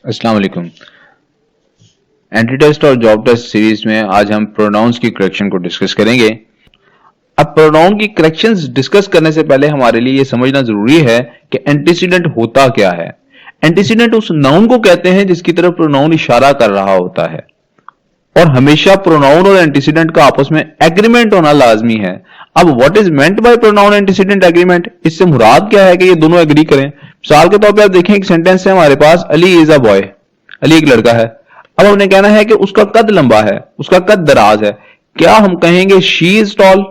अस्सलाम वालेकुम। Entry test और जॉब टेस्ट सीरीज में आज हम प्रोनाउंस की करेक्शन को डिस्कस करेंगे। अब प्रोनाउन की करेक्शंस डिस्कस करने से पहले हमारे लिए यह समझना जरूरी है कि एंटीसीडेंट होता क्या है। एंटीसीडेंट उस नाउन को कहते हैं जिसकी तरफ प्रोनाउन इशारा कर रहा होता है, और हमेशा प्रोनाउन और एंटीसीडेंट का आपस में एग्रीमेंट होना लाजमी है। अब what is meant by pronoun antecedent agreement, इससे मुराद क्या है कि ये दोनों एग्री करें। मिसाल के तौर पे आप देखें, एक सेंटेंस है हमारे पास, Ali is a boy, Ali एक लड़का है। अब हमने कहना है कि उसका कद लंबा है, उसका कद दराज है। क्या हम कहेंगे शी इज टॉल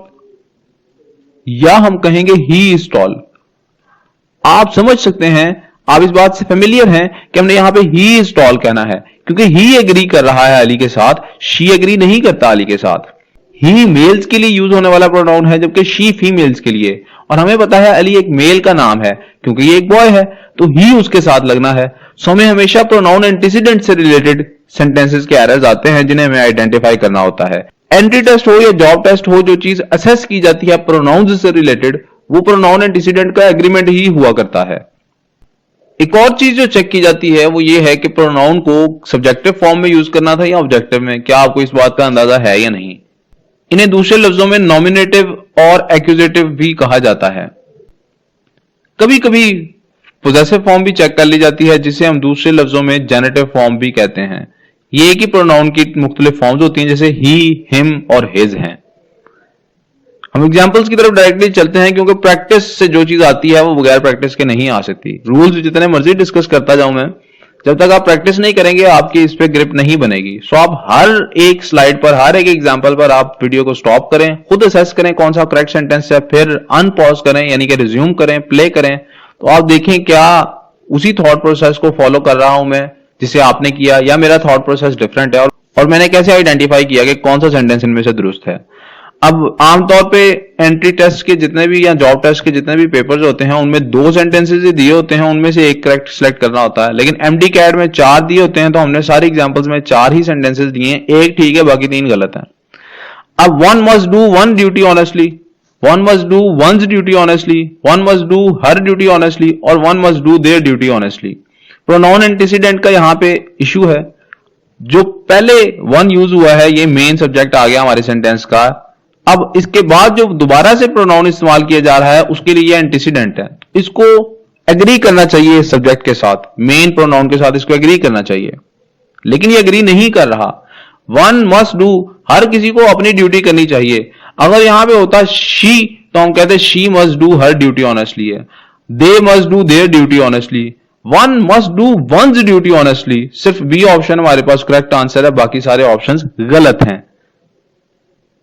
या हम कहेंगे ही इज टॉल? आप समझ सकते हैं, आप इस बात से फेमिलियर हैं कि हमने यहां पे ही इज टॉल कहना है, क्योंकि ही एग्री कर रहा है अली के साथ, शी एग्री नहीं करता अली के साथ। ही मेल्स के लिए यूज होने वाला प्रोनाउन है, जबकि शी फीमेल्स के लिए। और हमें पता है अली एक मेल का नाम है, क्योंकि ये एक बॉय है, तो ही उसके साथ लगना है। सो हमें हमेशा प्रोनाउन एंटीसीडेंट से रिलेटेड सेंटेंसेस के एरर्स आते हैं जिन्हें हमें आइडेंटिफाई करना होता है। एंट्री टेस्ट हो या जॉब टेस्ट हो, जो चीज असेस की जाती है प्रोनाउन से रिलेटेड, वो प्रोनाउन एंटीसीडेंट का एग्रीमेंट ही हुआ करता है। एक और चीज जो चेक की जाती है वो ये है कि प्रोनाउन को सब्जेक्टिव फॉर्म में यूज करना था या ऑब्जेक्टिव में। क्या आपको इस बात का अंदाजा है या नहीं? इन्हें दूसरे लफ्जों में नॉमिनेटिव और एक्यूजेटिव भी कहा जाता है। कभी कभी पोजेसिव फॉर्म भी चेक कर ली जाती है, जिसे हम दूसरे लफ्जों में जेनेटिव फॉर्म भी कहते हैं। ये एक ही प्रोनाउन की मुख्तलिफ फॉर्म्स होती हैं, जैसे ही, हिम और हिज हैं। हम एग्जाम्पल्स की तरफ डायरेक्टली चलते हैं, क्योंकि प्रैक्टिस से जो चीज आती है वो बगैर प्रैक्टिस के नहीं आ सकती। रूल्स जितने मर्जी डिस्कस करता जाऊं मैं, जब तक आप प्रैक्टिस नहीं करेंगे आपकी इस पे ग्रिप नहीं बनेगी। सो आप हर एक स्लाइड पर, हर एक एग्जाम्पल पर आप वीडियो को स्टॉप करें, खुद असेस करें कौन सा करेक्ट सेंटेंस है, फिर अनपॉज करें, यानी कि रिज्यूम करें, प्ले करें, तो आप देखें क्या उसी थॉट प्रोसेस को फॉलो कर रहा हूं मैं जिसे आपने किया, या मेरा थॉट प्रोसेस डिफरेंट है, और मैंने कैसे आइडेंटिफाई किया कि कौन सा सेंटेंस इनमें से दुरुस्त है। अब आमतौर पे एंट्री टेस्ट के जितने भी या जॉब टेस्ट के जितने भी पेपर्स होते हैं, उनमें 2 सेंटेंसेस ही दिए होते हैं, उनमें से एक करेक्ट सिलेक्ट करना होता है। लेकिन एमडी कैट में 4 दिए होते हैं, तो हमने सारी एग्जांपल्स में 4 ही सेंटेंसेस दिए हैं, एक ठीक है बाकी 3 गलत हैं। अब one must do one duty honestly, one must do one's duty honestly, one must do her duty honestly, और one must do their duty honestly. Pronoun antecedent का यहां पे इशू है। जो पहले वन यूज हुआ है, ये मेन सब्जेक्ट आ गया हमारे सेंटेंस का। अब इसके बाद जो दोबारा से प्रोनाउन इस्तेमाल किया जा रहा है, उसके लिए एंटीसीडेंट है। इसको एग्री करना चाहिए सब्जेक्ट के साथ, मेन प्रोनाउन के साथ इसको एग्री करना चाहिए, लेकिन ये एग्री नहीं कर रहा। वन मस्ट डू, हर किसी को अपनी ड्यूटी करनी चाहिए। अगर यहां पे होता शी, तो हम कहते she must do her duty honestly है। They must do their duty honestly, one must do one's duty honestly. सिर्फ बी ऑप्शन हमारे पास करेक्ट आंसर है, बाकी सारे ऑप्शंस गलत हैं।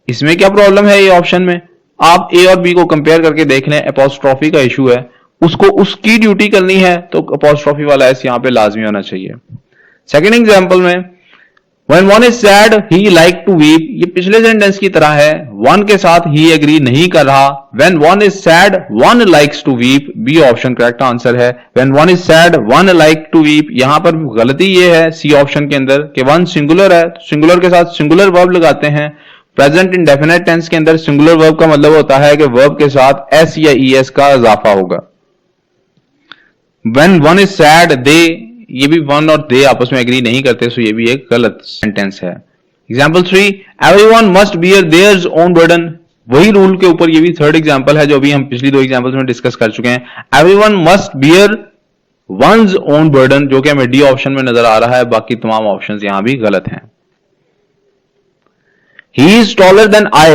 इसमें क्या प्रॉब्लम है? ये ऑप्शन में आप ए और बी को कंपेयर करके देख लें, अपोस्ट्रोफी का इशू है, उसको उसकी ड्यूटी करनी है, तो अपोस्ट्रोफी वाला एस यहां पे लाजमी होना चाहिए। सेकंड एग्जांपल में, when one is sad he like to weep, ये पिछले सेंटेंस की तरह है, one के साथ ही एग्री नहीं कर रहा। when one is sad one likes to weep, B option correct answer है। when one is sad one like to weep, यहां पर गलती ये है सी ऑप्शन के अंदर कि वन सिंगुलर है, सिंगुलर के साथ सिंगुलर वर्ब लगाते हैं। प्रेजेंट इंडेफिनिट टेंस के अंदर सिंगुलर वर्ब का मतलब होता है कि वर्ब के साथ एस या ईएस का इजाफा होगा। when one is sad they, ये भी वन और दे आपस में एग्री नहीं करते, सो ये भी एक गलत सेंटेंस है। Example 3, everyone must bear theirs own burden, वही रूल के ऊपर ये भी थर्ड एग्जाम्पल है जो अभी हम पिछली 2 एग्जाम्पल्स में डिस्कस कर चुके हैं। Everyone must bear one's own burden, जो कि हमें डी ऑप्शन में नजर आ रहा है, बाकी तमाम ऑप्शंस यहां भी गलत हैं। He is taller than I,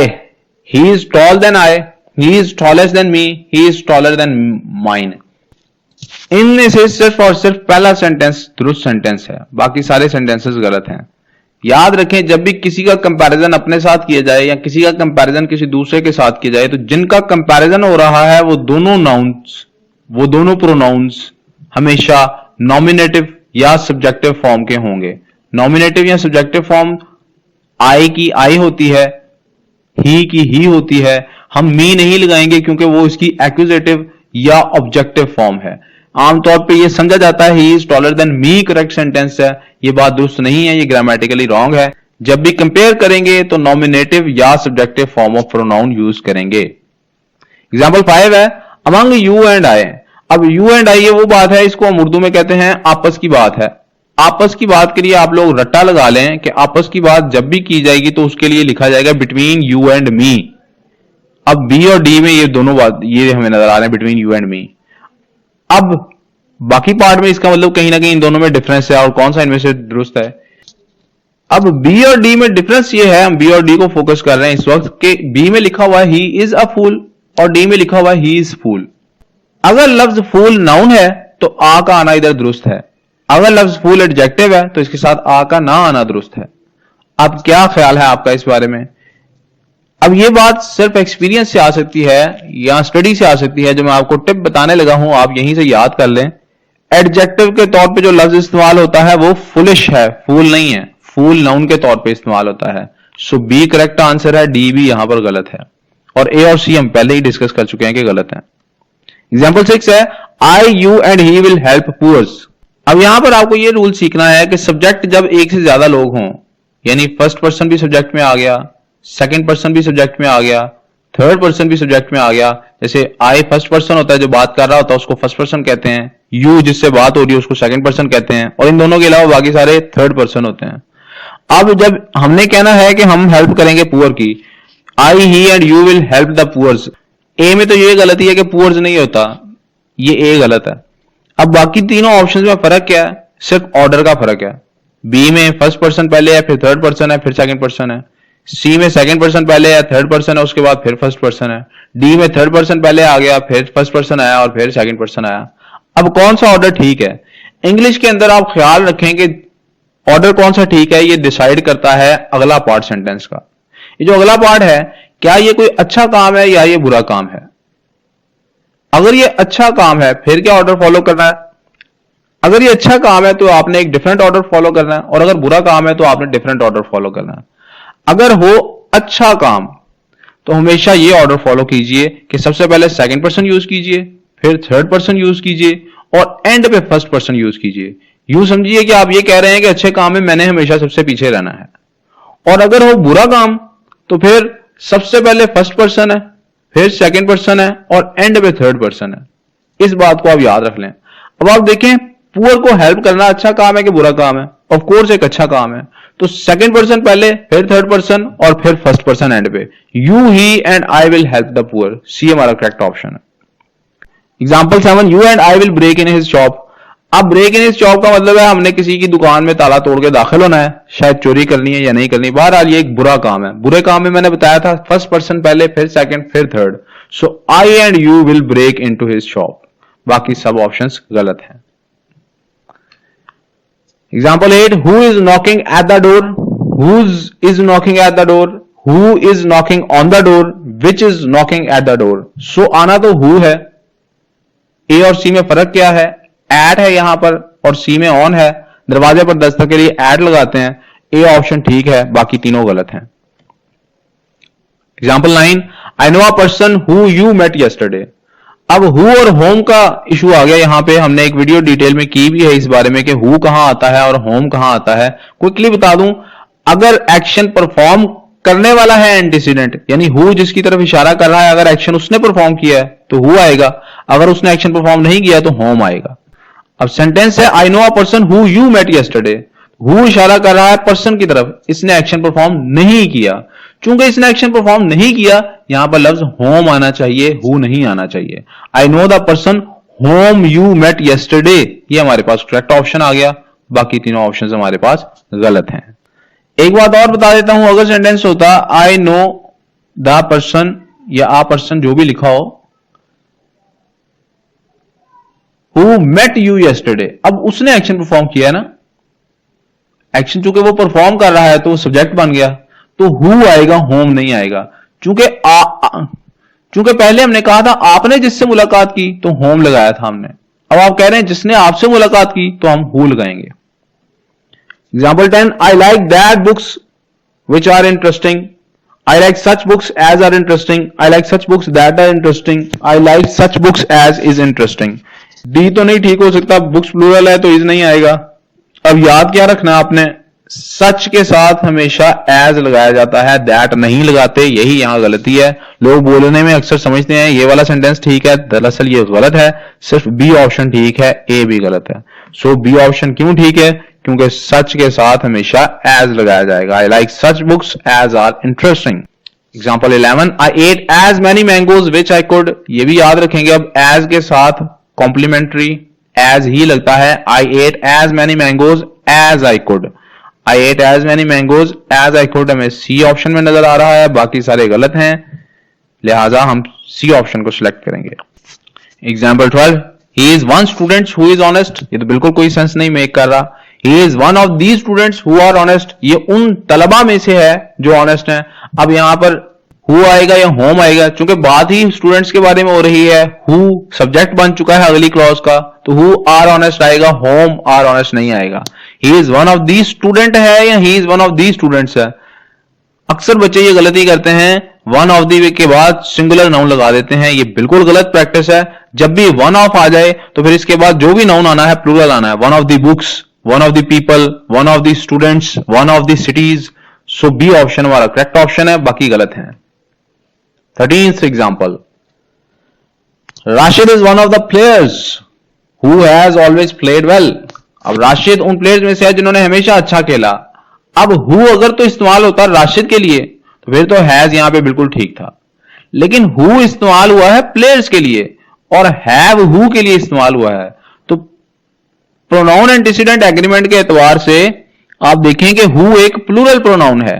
he is tall than I, he is tallest than me, he is taller than mine। इनमें से सिर्फ और सिर्फ पहला सेंटेंस दुरुस्त सेंटेंस है, बाकी सारे सेंटेंसेस गलत हैं। याद रखें, जब भी किसी का कंपैरिजन अपने साथ किया जाए या किसी का कंपैरिजन किसी दूसरे के साथ किया जाए, तो जिनका कंपैरिजन हो रहा है वो दोनों नाउन्स, वो दोनों प्रोनाउंस हमेशा नॉमिनेटिव या सब्जेक्टिव फॉर्म के होंगे। नॉमिनेटिव या सब्जेक्टिव फॉर्म आई की आई होती है, ही की ही होती है। हम मी नहीं लगाएंगे क्योंकि वो इसकी एक्यूजेटिव या ऑब्जेक्टिव फॉर्म है। आमतौर पे ये समझा जाता है he is taller than me correct sentence है, ये बात दुरुस्त नहीं है, ये ग्रामेटिकली रॉन्ग है। जब भी कंपेयर करेंगे तो नॉमिनेटिव या subjective form of pronoun use करेंगे। एग्जाम्पल 5 है, अमंग यू एंड आई। अब यू एंड आई ये वो बात है, इसको हम उर्दू में कहते हैं आपस की बात है। आपस की बात करिए, आप लोग रट्टा लगा लें कि आपस की बात जब भी की जाएगी तो उसके लिए लिखा जाएगा बिटवीन यू एंड मी। अब बी और डी में ये दोनों बात ये हमें नजर आ रहे हैं, बिटवीन यू एंड मी। अब बाकी पार्ट में इसका मतलब कहीं ना कहीं इन दोनों में डिफरेंस है, और कौन सा इनमें से दुरुस्त है। अब बी और डी में डिफरेंस ये है, हम बी और डी को फोकस कर रहे हैं इस वक्त, कि बी में लिखा हुआ है ही इज अ फूल और डी में लिखा हुआ है ही इज फूल। अगर लफ्ज फूल नाउन है तो आ का आना इधर दुरुस्त है, अगर लफ्ज फूल एडजेक्टिव है तो इसके साथ आ का ना आना दुरुस्त है। अब क्या ख्याल है आपका इस बारे में? अब ये बात सिर्फ एक्सपीरियंस से आ सकती है या स्टडी से आ सकती है, जो मैं आपको टिप बताने लगा हूं आप यहीं से याद कर लें। एडजेक्टिव के तौर पे जो लफ्ज इस्तेमाल होता है वो फुलिश है, फूल नहीं है। फूल नाउन के तौर पे इस्तेमाल होता है। सो बी करेक्ट आंसर है, डी भी यहां पर गलत है, और ए और सी हम पहले ही डिस्कस कर चुके हैं कि गलत है। एग्जाम्पल 6 है I you and he will help poors. अब यहां पर आपको यह रूल सीखना है कि सब्जेक्ट जब एक से ज्यादा लोग हों, यानी फर्स्ट पर्सन भी सब्जेक्ट में आ गया, सेकंड पर्सन भी सब्जेक्ट में आ गया, थर्ड पर्सन भी सब्जेक्ट में आ गया। जैसे आई फर्स्ट पर्सन होता है, जो बात कर रहा होता है उसको फर्स्ट पर्सन कहते हैं, यू जिससे बात हो रही है उसको सेकंड पर्सन कहते हैं, और इन दोनों के अलावा बाकी सारे थर्ड पर्सन होते हैं। अब जब हमने कहना है कि हम हेल्प करेंगे पुअर की, I he and you will help the poors, A में तो ये गलती है कि पुअर्स नहीं होता, ये ए गलत है। अब बाकी तीनों ऑप्शंस में फर्क क्या है? सिर्फ ऑर्डर का फर्क है। बी में फर्स्ट पर्सन पहले है, फिर थर्ड पर्सन है, फिर सेकंड पर्सन है। सी में सेकंड पर्सन पहले है, थर्ड पर्सन है, उसके बाद फिर फर्स्ट पर्सन है। डी में थर्ड पर्सन पहले आ गया, फिर फर्स्ट पर्सन आया और फिर सेकंड पर्सन आया। अब कौन सा ऑर्डर ठीक है? इंग्लिश के अंदर आप ख्याल रखें कि ऑर्डर कौन सा ठीक है, ये डिसाइड करता है अगला पार्ट सेंटेंस का। ये जो अगला पार्ट है, क्या ये कोई अच्छा काम है या ये बुरा काम है? अगर ये अच्छा काम है फिर क्या ऑर्डर फॉलो करना है? अगर ये अच्छा काम है तो आपने एक डिफरेंट ऑर्डर फॉलो करना है, और अगर बुरा काम है तो आपने डिफरेंट ऑर्डर फॉलो करना है। अगर हो अच्छा काम तो हमेशा ये ऑर्डर फॉलो कीजिए कि सबसे पहले सेकंड पर्सन यूज कीजिए, फिर थर्ड पर्सन यूज कीजिए, और एंड पे फर्स्ट पर्सन यूज कीजिए। यूं समझिए कि आप ये कह रहे हैं कि अच्छे काम में मैंने हमेशा सबसे पीछे रहना है। और अगर हो बुरा काम तो फिर सबसे पहले फर्स्ट पर्सन है, फिर सेकंड पर्सन है, और एंड पे थर्ड पर्सन है। इस बात को आप याद रख लें। अब आप देखें, पुअर को हेल्प करना अच्छा काम है कि बुरा काम है? ऑफ कोर्स एक अच्छा काम है। तो सेकंड पर्सन पहले, फिर थर्ड पर्सन, और फिर फर्स्ट पर्सन एंड पे। You he and I will help the poor, C हमारा करेक्ट ऑप्शन है। Example 7, you and I will break in his shop. अब ब्रेक इन हिज शॉप का मतलब है हमने किसी की दुकान में ताला तोड़ के दाखिल होना है, शायद चोरी करनी है या नहीं करनी। बहरहाल ये एक बुरा काम है। बुरे काम में मैंने बताया था फर्स्ट पर्सन पहले, फिर सेकंड, फिर third. So I and you will break into his shop. बाकी सब ऑप्शंस गलत हैं। Example 8, who is knocking at the door. Whose is knocking at the door, who is knocking on the door, which is knocking at the door. So आना तो who है। ए और सी में फर्क क्या है? एट है यहां पर और सी में ऑन है। दरवाजे पर दस्तक के लिए एट लगाते हैं। ए ऑप्शन ठीक है, बाकी तीनों गलत हैं। Example 9, I know a person who you met yesterday. अब हु और होम का इशू आ गया यहां पे। हमने एक वीडियो डिटेल में की भी है इस बारे में कि हु कहां आता है और होम कहां आता है। क्विकली बता दूं, अगर एक्शन परफॉर्म करने वाला है एंटीसीडेंट, यानी हु जिसकी तरफ इशारा कर रहा है, अगर एक्शन उसने परफॉर्म किया है तो हु आएगा, अगर उसने एक्शन परफॉर्म नहीं किया तो होम आएगा। अब सेंटेंस है I know a person who you met yesterday. Who इशारा कर रहा है पर्सन की तरफ, इसने एक्शन परफॉर्म नहीं किया। चूंकि इसने एक्शन परफॉर्म नहीं किया, यहां पर लफ्ज होम आना चाहिए, हु नहीं आना चाहिए। I know the person whom you met yesterday, ये हमारे पास करेक्ट ऑप्शन आ गया। बाकी तीनों ऑप्शन हमारे पास गलत हैं। एक बात और बता देता हूं, अगर सेंटेंस होता आई नो द पर्सन या आ पर्सन जो भी लिखा हो, हु मेट यू यस्टरडे, अब उसने एक्शन परफॉर्म किया ना, एक्शन चूंकि वो परफॉर्म कर रहा है तो वो सब्जेक्ट बन गया, तो हु आएगा, होम नहीं आएगा। चूंकि पहले हमने कहा था आपने जिससे मुलाकात की तो होम लगाया था हमने। अब आप कह रहे हैं जिसने आपसे मुलाकात की तो हम हु लगाएंगे। Example 10, I like that books which are interesting. I like such books as are interesting. I like such books that are interesting. I like such books as is interesting. D तो नहीं ठीक हो सकता, books plural है तो is नहीं आएगा। अब याद क्या रखना आपने, सच के साथ हमेशा एज लगाया जाता है, दैट नहीं लगाते, यही यहां गलती है। लोग बोलने में अक्सर समझते हैं ये वाला सेंटेंस ठीक है, दरअसल ये गलत है। सिर्फ बी ऑप्शन ठीक है, ए भी गलत है। सो बी ऑप्शन क्यों ठीक है? क्योंकि सच के साथ हमेशा एज लगाया जाएगा। I like such books as are interesting. Example 11, I ate as many mangoes which I could. ये भी याद रखेंगे, अब एज के साथ कॉम्प्लीमेंट्री एज ही लगता है। I ate as many mangoes as I could. I ate as many mangoes as I could हमें सी ऑप्शन में नजर आ रहा है, बाकी सारे गलत हैं, लिहाजा हम सी ऑप्शन को सिलेक्ट करेंगे। Example 12, he is one student who is honest. ये तो बिल्कुल कोई सेंस नहीं मेक कर रहा। He is one of these students who are honest. ये उन तलबा में से है जो ऑनेस्ट हैं। अब यहां पर हु आएगा या होम आएगा, चूंकि बात ही स्टूडेंट्स के बारे में हो रही है, हु सब्जेक्ट बन चुका है अगली क्लॉज का, तो हु आर ऑनेस्ट आएगा, होम आर ऑनेस्ट नहीं आएगा। ही is one of these student है या ही is one of these students है। अक्सर बच्चे ये गलती करते हैं, वन ऑफ दी के बाद सिंगुलर नाउन लगा देते हैं। ये बिल्कुल गलत प्रैक्टिस है। जब भी वन ऑफ आ जाए तो फिर इसके बाद जो भी नाउन आना है प्लूरल आना है। One of the books, one of the people, one of the students, one of the cities. So B option हमारा करेक्ट ऑप्शन है, बाकी गलत है। 13th example, Rashid is one of the players who has always played well. अब राशिद उन players में से है जिन्होंने हमेशा अच्छा खेला। अब हु अगर तो इस्तेमाल होता राशिद के लिए तो फिर तो हैज यहां पे बिल्कुल ठीक था, लेकिन हु इस्तेमाल हुआ है प्लेयर्स के लिए और हैव हु के लिए इस्तेमाल हुआ है। तो प्रोनाउन एंटीसीडेंट एग्रीमेंट के एतबार से आप देखें कि हु एक प्लूरल प्रोनाउन है।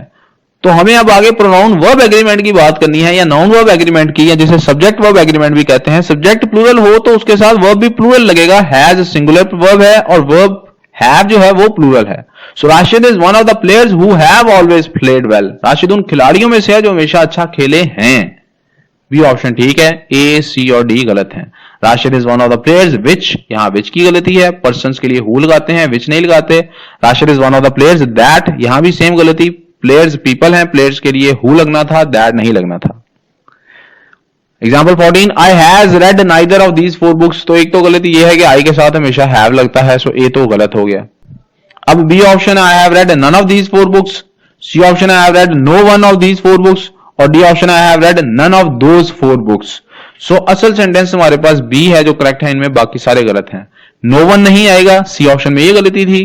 तो हमें अब आगे प्रोनाउन वर्ब एग्रीमेंट की बात करनी है, या नाउन वर्ब एग्रीमेंट की, या जिसे सब्जेक्ट वर्ब एग्रीमेंट भी कहते हैं। सब्जेक्ट प्लूरल हो तो उसके साथ वर्ब भी प्लूरल लगेगा। हैज सिंगुलर वर्ब है और वर्ब हैव जो है वो प्लूरल है। So Rashid is one of the players who have always played well. Rashid उन खिलाड़ियों में से है जो हमेशा अच्छा खेले हैं। बी ऑप्शन ठीक है, ए सी और डी गलत है। Rashid is one of the players which, यहां विच की गलती है, पर्संस के लिए हु लगाते हैं, विच नहीं लगाते। Rashid is one of the players that, यहां भी सेम गलती, प्लेयर्स पीपल हैं, प्लेयर्स के लिए हु लगना था, दैट नहीं लगना था। Example 14, I has red neither of these 4 books. तो एक तो गलती यह है कि आई के साथ हमेशा हैव लगता है, सो ए तो गलत हो गया। अब B option, I have read none of these 4 books. C option, I have read no one of these 4 books. और D option, I have read none of those 4 books. So असल सेंटेंस हमारे पास बी है जो करेक्ट है, इनमें बाकी सारे गलत हैं। नो वन नहीं आएगा, सी ऑप्शन में ये गलती थी,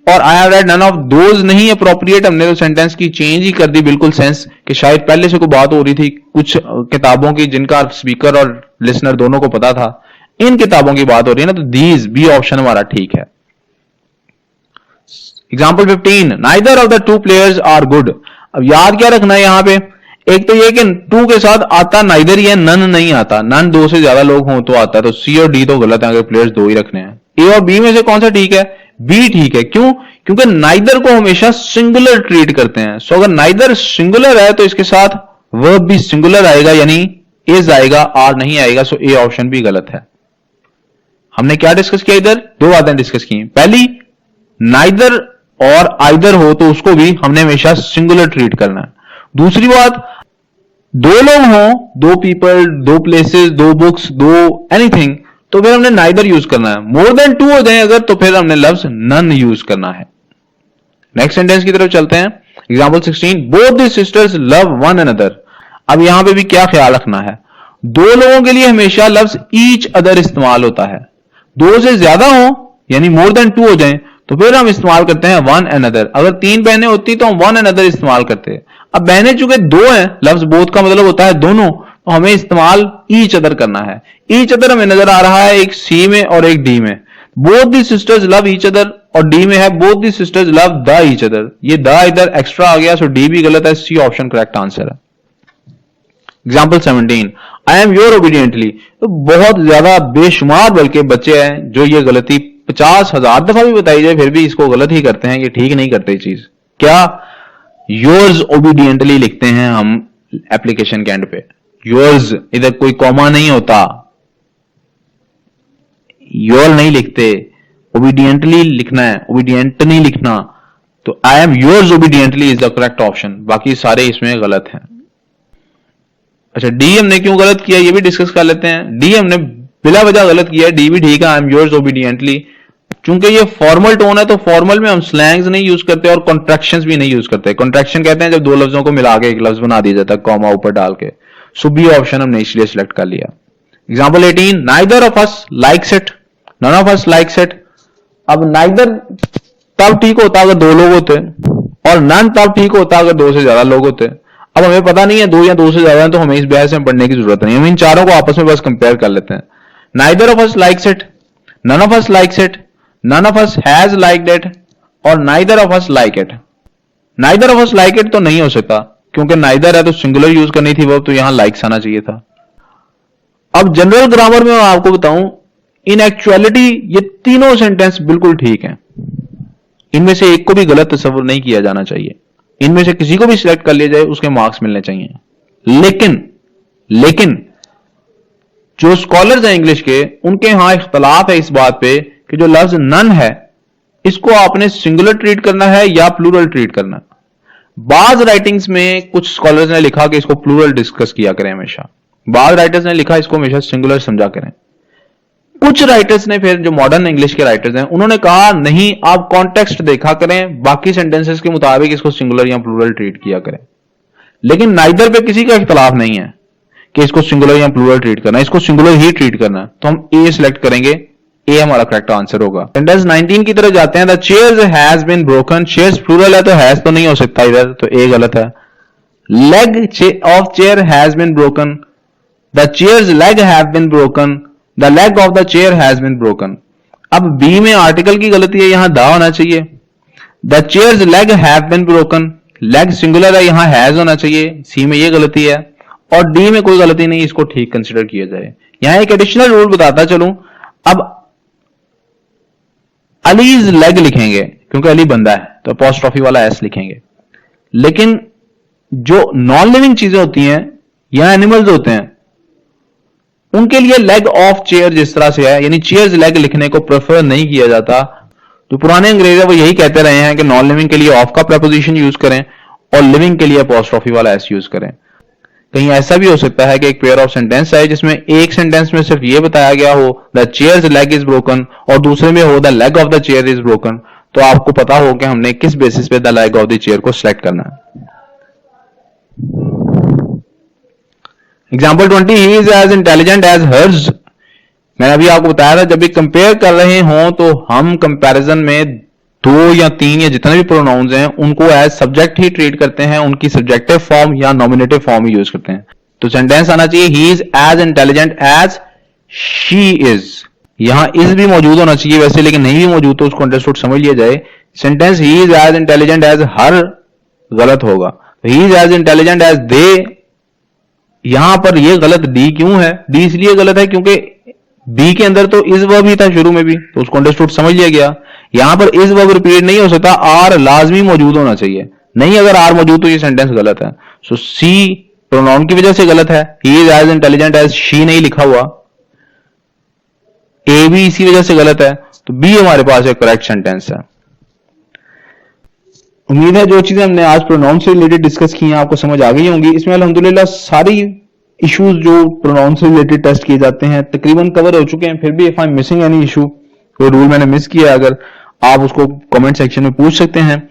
और I have read none of those नहीं अप्रोप्रिएट। हमने तो सेंटेंस की चेंज ही कर दी बिल्कुल सेंस, कि शायद पहले से कोई बात हो रही थी कुछ किताबों की जिनका स्पीकर और लिसनर दोनों को पता था, इन किताबों की बात हो रही है ना, तो दीज बी ऑप्शन हमारा ठीक है। Example 15, neither of the 2 players are good. अब याद क्या रखना है यहां पे, एक तो ये कि 2 के साथ आता नाइदर ही है, नन नहीं आता। नन 2 से ज्यादा लोग हों तो आता है, तो सी और डी तो गलत है अगर प्लेयर्स 2 ही रखने हैं। ए और बी में से कौन सा ठीक है, बी ठीक है। क्यों, क्योंकि नाइदर को हमेशा सिंगुलर ट्रीट करते हैं। सो अगर नाइदर सिंगुलर है तो इसके साथ वर्ब भी सिंगुलर आएगा, यानी इज आएगा, आर नहीं आएगा। सो ए ऑप्शन भी गलत है। हमने क्या डिस्कस किया, इधर 2 बातें डिस्कस की। पहली, नाइदर और आइदर हो तो उसको भी हमने हमेशा सिंगुलर ट्रीट करना है। दूसरी बात, 2 लोग हों, 2 पीपल, 2 प्लेसेस, 2 बुक्स, 2 एनीथिंग, तो फिर हमने नाइदर यूज करना है। मोर देन 2 हो जाए अगर, तो फिर हमने लफ्ज नन यूज करना है। नेक्स्ट सेंटेंस की तरफ चलते हैं। Example 16, both the sisters love one another. अब यहां पे भी क्या ख्याल रखना है, 2 लोगों के लिए हमेशा लफ्ज ईच अदर इस्तेमाल होता है। 2 से ज्यादा हो यानी मोर देन 2 हो जाए तो फिर हम इस्तेमाल करते हैं वन अनदर। अगर 3 बहनें होती तो हम वन अनदर इस्तेमाल करते हैं। अब बहनें चूंकि 2 हैं, लफ्ज बोथ का मतलब होता है दोनों, तो हमें इस्तेमाल ईच अदर करना है। ईच अदर हमें नजर आ रहा है एक सी में और एक डी में। Both the sisters love each other, और डी में है both the sisters love the each other. ये द इधर एक्स्ट्रा आ गया, सो डी भी गलत है, सी ऑप्शन करेक्ट आंसर है। Example 17, I am your obediently. तो बहुत ज्यादा बेशुमार बल्कि बच्चे हैं जो ये गलती 50,000 दफा भी बताई जाए फिर भी इसको गलत ही करते हैं, ये ठीक नहीं करते चीज। क्या, योर्स ओबीडियंटली लिखते हैं हम एप्लीकेशन के एंड पे, योर्स, इधर कोई कॉमा नहीं होता, योर नहीं लिखते, ओबीडियंटली लिखना है, ओबीडियंट नहीं लिखना। तो I am yours obediently is the correct option, बाकी सारे इसमें गलत हैं। अच्छा, डी हमने क्यों गलत किया ये भी डिस्कस कर लेते हैं। डी हमने बिला वजह गलत किया है, डी भी ठीक है, आई एम योर्स ओबीडियंटली। चूंकि ये फॉर्मल टोन है तो फॉर्मल में हम स्लैंग्स नहीं यूज करते और कॉन्ट्रैक्शंस भी नहीं यूज करते। कॉन्ट्रैक्शन कहते हैं जब 2 लफ्जों को मिला के एक लफ्ज बना दिया जाता है कॉमा ऊपर डाल के। सो बी ऑप्शन हमने इसलिए सिलेक्ट कर लिया। Example 18, neither of us likes it, none of us likes it. अब नाइदर तब ठीक होता अगर 2 लोग होते, और नन तब ठीक होता अगर 2 से ज्यादा लोग होते। अब हमें पता नहीं है 2 या 2 से ज्यादा है, तो हमें इस बहस में पढ़ने की जरूरत नहीं, हम इन चारों को आपस में बस कंपेयर कर लेते हैं। Neither of us likes it, none of us likes it, none of us has liked it, और neither of us like it. Neither of us like it तो नहीं हो सकता, क्योंकि नाइदर है तो सिंगुलर यूज करनी थी वो, तो यहां लाइक्स आना चाहिए था। अब जनरल ग्रामर में मैं आपको बताऊं, इन एक्चुअलिटी ये तीनों सेंटेंस बिल्कुल ठीक हैं, इनमें से एक को भी गलत तस्वर नहीं किया जाना चाहिए, इनमें से किसी को भी सिलेक्ट कर लिया जाए उसके मार्क्स मिलने चाहिए। लेकिन जो स्कॉलर्स हैं इंग्लिश के, उनके यहां इख्तलाफ है इस बात पे कि जो लफ्ज नन है इसको आपने सिंगुलर ट्रीट करना है या प्लूरल ट्रीट करना है। बाज राइटिंग्स में कुछ स्कॉलर्स ने लिखा कि इसको प्लूरल डिस्कस किया करें हमेशा, बाज राइटर्स ने लिखा इसको हमेशा सिंगुलर समझा करें। कुछ राइटर्स ने, फिर जो मॉडर्न इंग्लिश के राइटर्स हैं, उन्होंने कहा नहीं, आप कॉन्टेक्स्ट देखा करें, बाकी सेंटेंसेस के मुताबिक इसको सिंगुलर या प्लूरल ट्रीट किया करें। लेकिन नाइदर पे किसी का इख्तलाफ नहीं है कि इसको सिंगुलर या प्लूरल ट्रीट करना है, इसको सिंगुलर ही ट्रीट करना है, तो हम ए सिलेक्ट करेंगे, ए हमारा करेक्ट आंसर होगा। सेंटेंस 19 की तरफ जाते हैं। The chairs has been broken, chairs plural है तो हैज तो नहीं हो सकता इधर, तो ए गलत है। Leg of chair has been broken, the chairs leg have been broken, the leg of the chair has been broken. अब बी में आर्टिकल की गलती है, यहां द होना चाहिए। The chairs leg have been broken, leg singular है, यहां हैज होना चाहिए, सी में ये गलती है। और डी में कोई गलती नहीं, इसको ठीक कंसिडर किया जाए। यहां एक एडिशनल रूल बताता चलूं, अब अलीज लेग लिखेंगे क्योंकि अली बंदा है तो अपॉस्ट्रोफी वाला एस लिखेंगे, लेकिन जो नॉन लिविंग चीजें होती हैं या एनिमल्स होते हैं उनके लिए लेग ऑफ चेयर जिस तरह से है, यानी चेयर्स लेग लिखने को प्रेफर नहीं किया जाता। जो पुराने अंग्रेज है वो यही कहते रहे हैं कि नॉन लिविंग के लिए ऑफ का प्रपोजिशन यूज करें और लिविंग के लिए अपॉस्ट्रोफी वाला एस यूज करें। कहीं ऐसा भी हो सकता है कि एक पेयर ऑफ सेंटेंस है जिसमें एक सेंटेंस में सिर्फ ये बताया गया हो the chairs leg is broken और दूसरे में हो the leg of the chair is broken, तो आपको पता हो कि हमने किस बेसिस पे the leg of the chair को सिलेक्ट करना है। Example 20, he is as intelligent as hers. मैंने अभी आपको बताया था जब भी कंपेयर कर रहे हो तो हम कंपैरिजन में 2 या 3 या जितने भी प्रोनाउंस हैं उनको एज सब्जेक्ट ही ट्रीट करते हैं, उनकी सब्जेक्टिव फॉर्म या नॉमिनेटिव फॉर्म ही यूज करते हैं। तो सेंटेंस आना चाहिए he is as intelligent as she is. यहां इज भी मौजूद होना चाहिए वैसे, लेकिन नहीं भी मौजूद तो उसको अंडरस्टूड समझ लिया जाए। Sentence he is as intelligent as her गलत होगा, he is as intelligent as they. यहां पर यह गलत डी क्यों है? डी इसलिए गलत है क्योंकि बी के अंदर तो इज वर्ब ही था शुरू में भी, तो उसको अंडरस्टूड समझ लिया गया। यहां पर इज वर्ब रिपीट नहीं हो सकता, आर लाजमी मौजूद होना चाहिए, नहीं अगर आर मौजूद तो ये सेंटेंस गलत है। सो सी प्रोनाउन की वजह से गलत है, he is as intelligent as she नहीं लिखा हुआ, ए भी इसी वजह से गलत है, तो बी हमारे पास एक करेक्ट सेंटेंस है। उम्मीद है जो चीजें हमने आज प्रोनाउन से रिलेटेड डिस्कस की हैं आपको समझ आ गई होंगी। इसमें अल्हम्दुलिल्लाह सारी इश्यूज जो प्रोनाउन से रिलेटेड टेस्ट किए जाते हैं तकरीबन कवर हो चुके हैं। फिर भी if I am missing any issue, कोई रूल मैंने मिस किया अगर, आप उसको कमेंट सेक्शन में पूछ सकते हैं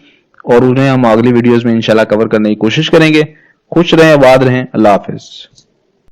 और उन्हें हम अगली वीडियोस में इंशाल्लाह कवर करने की कोशिश करेंगे। खुश रहें, आबाद रहें, अल्लाह हाफिज।